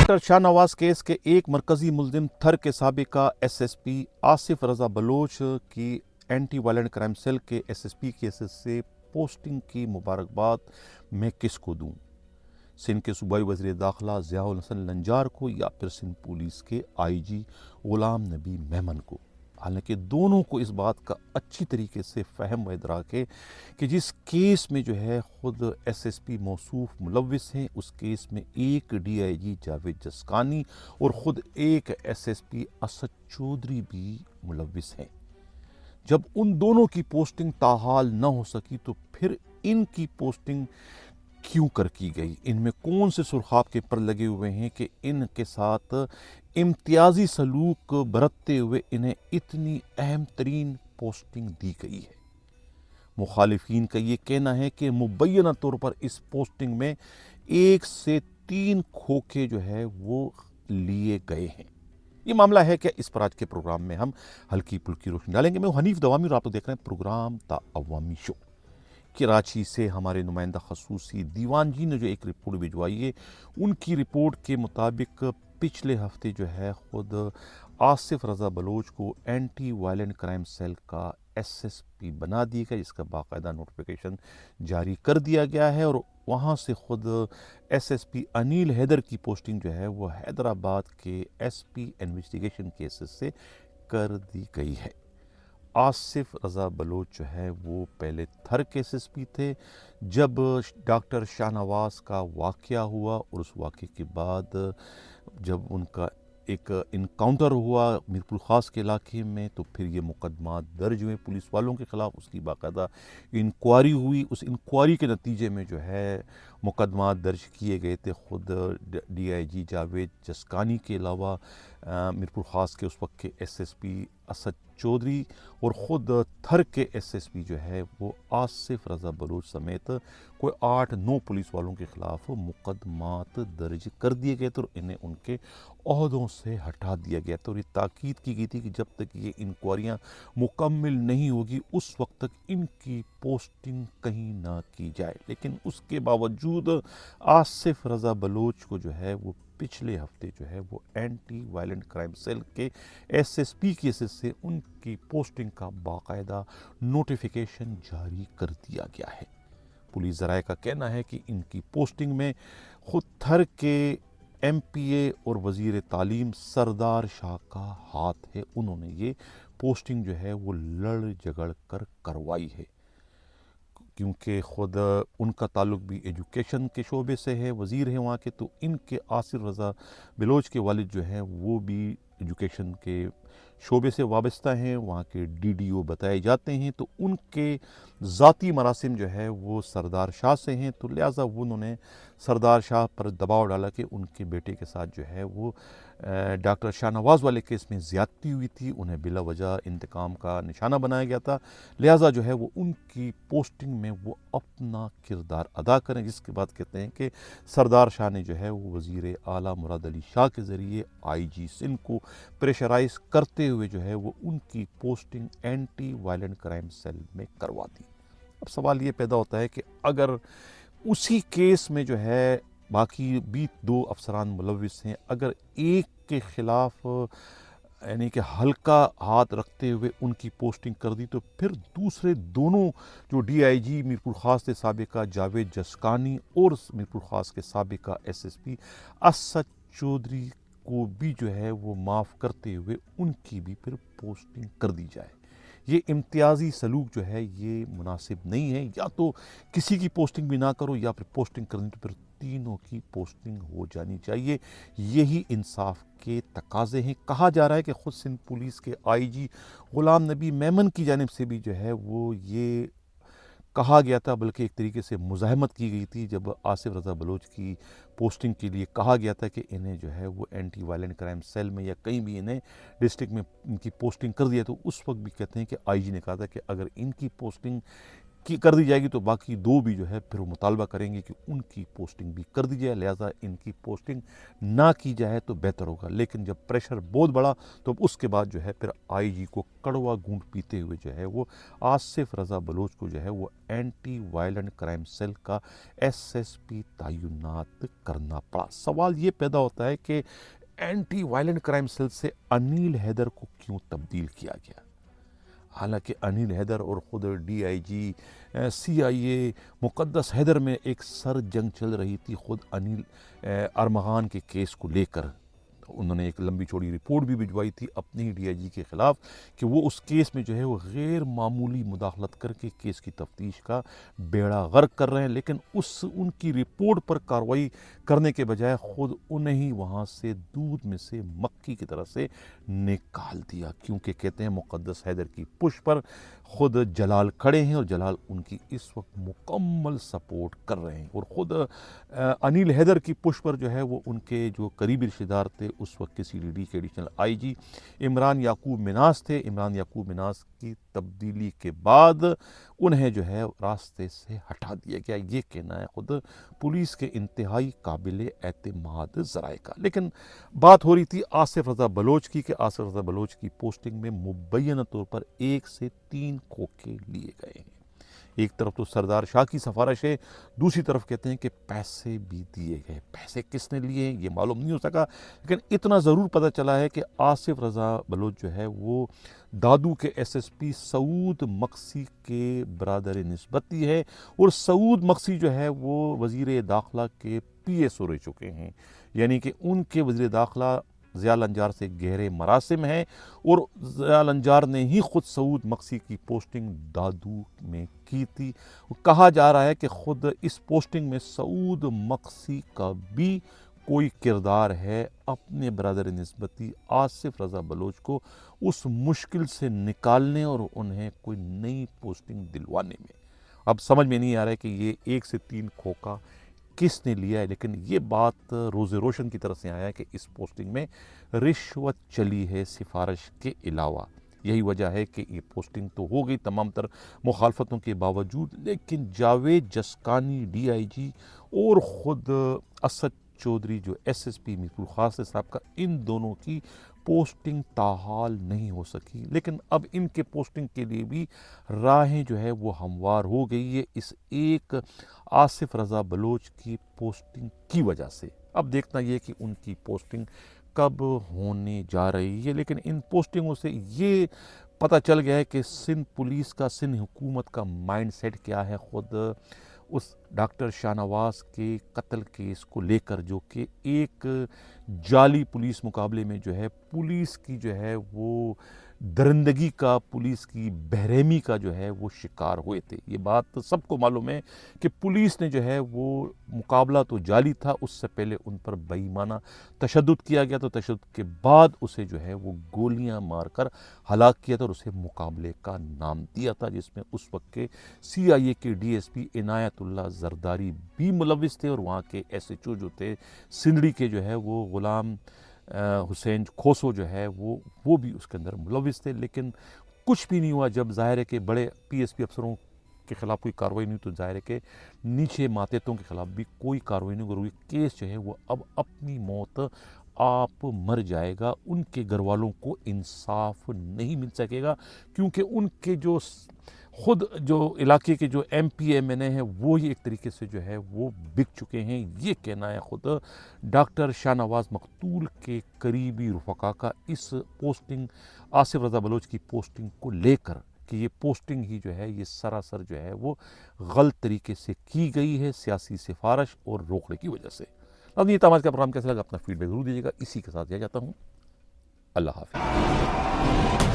Doctor Shah Nawaz case کے ایک مرکزی ملزم تھر کے سابقہ ایس ایس پی آصف رضا بلوچ کی اینٹی وائلنٹ کرائم سیل کے ایس ایس پی کی حیثیت سے پوسٹنگ کی مبارکباد میں کس کو دوں؟ سندھ کے صوبائی وزیر داخلہ ضیاء الحسن ننجار کو یا پھر سندھ پولیس کے آئی جی غلام نبی میمن کو؟ حالانکہ دونوں کو اس بات کا اچھی طریقے سے فہم و ادراک ہے کہ جس کیس میں جو ہے خود ایس ایس پی موصوف ملوث ہیں، اس کیس میں ایک ڈی آئی جی جاوید جسکانی اور خود ایک S S P Asad Chaudhry بھی ملوث ہیں۔ جب ان دونوں کی پوسٹنگ تاحال نہ ہو سکی تو پھر ان کی پوسٹنگ کیوں کر کی گئی؟ ان میں کون سے سرخاب کے پر لگے ہوئے ہیں کہ ان کے ساتھ امتیازی سلوک برتتے ہوئے انہیں اتنی اہم ترین پوسٹنگ دی گئی ہے؟ مخالفین کا یہ کہنا ہے کہ مبینہ طور پر اس پوسٹنگ میں 1 سے 3 کھوکے جو ہے وہ لیے گئے ہیں۔ یہ معاملہ ہے کہ اس پر آج کے پروگرام میں ہم ہلکی پھلکی روشنی ڈالیں گے۔ میں حنیف دوامی اور آپ دیکھ رہے ہیں پروگرام تا عوامی شو۔ کراچی سے ہمارے نمائندہ خصوصی دیوان جی نے جو ایک رپورٹ بھجوائی ہے، ان کی رپورٹ کے مطابق پچھلے ہفتے جو ہے خود آصف رضا بلوچ کو اینٹی وائلنٹ کرائم سیل کا ایس ایس پی بنا دیا گیا، جس کا باقاعدہ نوٹیفیکیشن جاری کر دیا گیا ہے، اور وہاں سے خود S S P Anil Haider کی پوسٹنگ جو ہے وہ حیدرآباد کے ایس پی انویسٹیگیشن کیسز سے کر دی گئی ہے۔ آصف رضا بلوچ جو ہے وہ پہلے تھر کے ایس ایس پی تھے۔ جب ڈاکٹر شاہ نواز کا واقعہ ہوا اور اس واقعے کے بعد جب ان کا ایک انکاؤنٹر ہوا میرپور خاص کے علاقے میں، تو پھر یہ مقدمات درج ہوئے پولیس والوں کے خلاف، اس کی باقاعدہ انکوائری ہوئی۔ اس انکوائری کے نتیجے میں جو ہے مقدمات درج کیے گئے تھے خود ڈی آئی جی جاوید جسکانی کے علاوہ میرپور خاص کے اس وقت کے S S P Asad Chaudhry اور خود تھر کے ایس ایس پی جو ہے وہ آصف رضا بلوچ سمیت کوئی 8-9 پولیس والوں کے خلاف مقدمات درج کر دیے گئے تھے اور انہیں ان کے عہدوں سے ہٹا دیا گیا تھا، اور یہ تاکید کی گئی تھی کہ جب تک یہ انکوائریاں مکمل نہیں ہوگی اس وقت تک ان کی پوسٹنگ کہیں نہ کی جائے۔ لیکن اس کے باوجود آصف رضا بلوچ کو جو ہے وہ پچھلے ہفتے جو ہے وہ اینٹی وائلنٹ کرائم سیل کے ایس ایس پی کی حیثیت سے ان کی پوسٹنگ کا باقاعدہ نوٹیفیکیشن جاری کر دیا گیا ہے۔ پولیس ذرائع کا کہنا ہے کہ ان کی پوسٹنگ میں خود تھر کے ایم پی اے اور وزیر تعلیم سردار شاہ کا ہاتھ ہے۔ انہوں نے یہ پوسٹنگ جو ہے وہ لڑ جھگڑ کر کروائی ہے، کیونکہ خود ان کا تعلق بھی ایجوکیشن کے شعبے سے ہے، وزیر ہیں وہاں کے، تو ان کے آصف رضا بلوچ کے والد جو ہیں وہ بھی ایجوکیشن کے شعبے سے وابستہ ہیں، وہاں کے ڈی ڈی او بتائے جاتے ہیں، تو ان کے ذاتی مراسم جو ہے وہ سردار شاہ سے ہیں، تو لہٰذا انہوں نے سردار شاہ پر دباؤ ڈالا کہ ان کے بیٹے کے ساتھ جو ہے وہ ڈاکٹر شاہ نواز والے کیس میں زیادتی ہوئی تھی، انہیں بلا وجہ انتقام کا نشانہ بنایا گیا تھا، لہٰذا جو ہے وہ ان کی پوسٹنگ میں وہ اپنا کردار ادا کریں، جس کے بعد کہتے ہیں کہ سردار شاہ نے جو ہے وہ وزیر اعلیٰ مراد علی شاہ کے ذریعے آئی جی سندھ کو پریشرائز کرتے ہوئے جو ہے وہ ان کی posting anti violent crime cell میں کروا دی۔ اب سوال یہ پیدا ہوتا ہے کہ اگر اسی کیس میں جو ہے باقی بھی 2 افسران ملوث ہیں، اگر ایک کے خلاف یعنی کہ ہلکا ہاتھ رکھتے ہوئے ان کی پوسٹنگ کر دی، تو پھر دوسرے دونوں جو ڈی آئی جی میرپور خاص کے سابقہ جاوید جسکانی اور میرپور خاص کے سابقہ S S P Asad Chaudhry کو بھی جو ہے وہ معاف کرتے ہوئے ان کی بھی پھر پوسٹنگ کر دی جائے۔ یہ امتیازی سلوک جو ہے یہ مناسب نہیں ہے، یا تو کسی کی پوسٹنگ بھی نہ کرو، یا پھر پوسٹنگ کرنی تو پھر تینوں کی پوسٹنگ ہو جانی چاہیے۔ یہی انصاف کے تقاضے ہیں۔ کہا جا رہا ہے کہ خود سندھ پولیس کے آئی جی غلام نبی میمن کی جانب سے بھی جو ہے وہ یہ کہا گیا تھا، بلکہ ایک طریقے سے مزاحمت کی گئی تھی جب آصف رضا بلوچ کی پوسٹنگ کے لیے کہا گیا تھا کہ انہیں جو ہے وہ اینٹی وائلنٹ کرائم سیل میں یا کہیں بھی انہیں ڈسٹرکٹ میں ان کی پوسٹنگ کر دیا، تو اس وقت بھی کہتے ہیں کہ آئی جی نے کہا تھا کہ اگر ان کی پوسٹنگ کر دی جائے گی تو باقی 2 بھی جو ہے پھر وہ مطالبہ کریں گے کہ ان کی پوسٹنگ بھی کر دی جائے، لہٰذا ان کی پوسٹنگ نہ کی جائے تو بہتر ہوگا۔ لیکن جب پریشر بہت بڑا تو اس کے بعد جو ہے پھر آئی جی کو کڑوا گھونٹ پیتے ہوئے جو ہے وہ آصف رضا بلوچ کو جو ہے وہ اینٹی وائلنٹ کرائم سیل کا SSP تعینات کرنا پڑا۔ سوال یہ پیدا ہوتا ہے کہ اینٹی وائلنٹ کرائم سیل سے انیل حیدر کو کیوں تبدیل کیا گیا؟ حالانکہ انیل حیدر اور خود DIG CIA مقدس حیدر میں ایک سر جنگ چل رہی تھی خود انیل ارمغان کے کیس کو لے کر۔ انہوں نے ایک لمبی چوڑی رپورٹ بھی بھجوائی تھی اپنی DIG کے خلاف کہ وہ اس کیس میں جو ہے وہ غیر معمولی مداخلت کر کے کیس کی تفتیش کا بیڑا غرق کر رہے ہیں، لیکن ان کی رپورٹ پر کارروائی کرنے کے بجائے خود انہیں ہی وہاں سے دودھ میں سے مکھی کی طرح سے نکال دیا، کیونکہ کہتے ہیں مقدس حیدر کی پش پر خود جلال کھڑے ہیں اور جلال ان کی اس وقت مکمل سپورٹ کر رہے ہیں، اور خود انیل حیدر کی پش پر جو ہے وہ ان کے جو قریبی رشتہ دار تھے اس وقت کے CDD کے ایڈیشنل IG عمران یعقوب مناس تھے۔ عمران یعقوب مناس کی تبدیلی کے بعد انہیں جو ہے راستے سے ہٹا دیا گیا، یہ کہنا ہے خود پولیس کے انتہائی قابل اعتماد ذرائع کا۔ لیکن بات ہو رہی تھی آصف رضا بلوچ کی کہ آصف رضا بلوچ کی پوسٹنگ میں مبینہ طور پر 1 سے 3 کھوکے لیے گئے ہیں۔ ایک طرف تو سردار شاہ کی سفارش ہے، دوسری طرف کہتے ہیں کہ پیسے بھی دیے گئے۔ پیسے کس نے لیے ہیں یہ معلوم نہیں ہو سکا، لیکن اتنا ضرور پتہ چلا ہے کہ آصف رضا بلوچ جو ہے وہ دادو کے SSP سعود مقصی کے برادر نسبتی ہے، اور سعود مقصی جو ہے وہ وزیر داخلہ کے PSO رہ چکے ہیں، یعنی کہ ان کے وزیر داخلہ ضیاء الانجار سے گہرے مراسم ہیں، اور ضیاء الانجار نے ہی خود سعود مقصی کی پوسٹنگ دادو میں کی تھی۔ کہا جا رہا ہے کہ خود اس پوسٹنگ میں سعود مقصی کا بھی کوئی کردار ہے اپنے برادر نسبتی آصف رضا بلوچ کو اس مشکل سے نکالنے اور انہیں کوئی نئی پوسٹنگ دلوانے میں۔ اب سمجھ میں نہیں آ رہا ہے کہ یہ 1 سے 3 کھوکا کس نے لیا ہے، لیکن یہ بات روز روشن کی طرف سے آیا ہے کہ اس پوسٹنگ میں رشوت چلی ہے سفارش کے علاوہ۔ یہی وجہ ہے کہ یہ پوسٹنگ تو ہو گئی تمام تر مخالفتوں کے باوجود، لیکن جاوید جسکانی DIG اور خود اسد چودھری جو SSP میرپور خاص صاحب کا، ان دونوں کی پوسٹنگ تاحال نہیں ہو سکی، لیکن اب ان کے پوسٹنگ کے لیے بھی راہیں جو ہے وہ ہموار ہو گئی ہے اس ایک آصف رضا بلوچ کی پوسٹنگ کی وجہ سے۔ اب دیکھنا یہ کہ ان کی پوسٹنگ کب ہونے جا رہی ہے، لیکن ان پوسٹنگوں سے یہ پتہ چل گیا ہے کہ سندھ پولیس کا، سندھ حکومت کا مائنڈ سیٹ کیا ہے خود اس ڈاکٹر شاہ نواز کے قتل کیس کو لے کر، جو کہ ایک جعلی پولیس مقابلے میں جو ہے پولیس کی جو ہے وہ درندگی کا، پولیس کی بہرحمی کا جو ہے وہ شکار ہوئے تھے۔ یہ بات سب کو معلوم ہے کہ پولیس نے جو ہے وہ مقابلہ تو جعلی تھا، اس سے پہلے ان پر بے ایمانہ تشدد کیا گیا، تو تشدد کے بعد اسے جو ہے وہ گولیاں مار کر ہلاک کیا تھا اور اسے مقابلے کا نام دیا تھا، جس میں اس وقت کے CIA کے DSP عنایت اللہ زرداری بھی ملوث تھے، اور وہاں کے SHO جو تھے سندھڑی کے جو ہے وہ غلام حسین کھوسو جو ہے وہ بھی اس کے اندر ملوث تھے۔ لیکن کچھ بھی نہیں ہوا۔ جب ظاہر ہے کہ بڑے PSP افسروں کے خلاف کوئی کارروائی نہیں، تو ظاہر ہے کہ نیچے ماتحتوں کے خلاف بھی کوئی کارروائی نہیں ہوگی۔ کیس جو ہے وہ اب اپنی موت آپ مر جائے گا، ان کے گھر والوں کو انصاف نہیں مل سکے گا، کیونکہ ان کے جو خود جو علاقے کے جو MP MNA ہیں وہ ہی ایک طریقے سے جو ہے وہ بک چکے ہیں۔ یہ کہنا ہے خود ڈاکٹر شاہ نواز مقتول کے قریبی رفقا کا اس پوسٹنگ آصف رضا بلوچ کی پوسٹنگ کو لے کر، کہ یہ پوسٹنگ ہی جو ہے یہ سراسر جو ہے وہ غلط طریقے سے کی گئی ہے، سیاسی سفارش اور روکڑے کی وجہ سے۔ اب یہ آج کا پروگرام کیسا لگا، اپنا فیڈ بیک ضرور دیجیے گا۔ اسی کے ساتھ جاتا ہوں، اللہ حافظ۔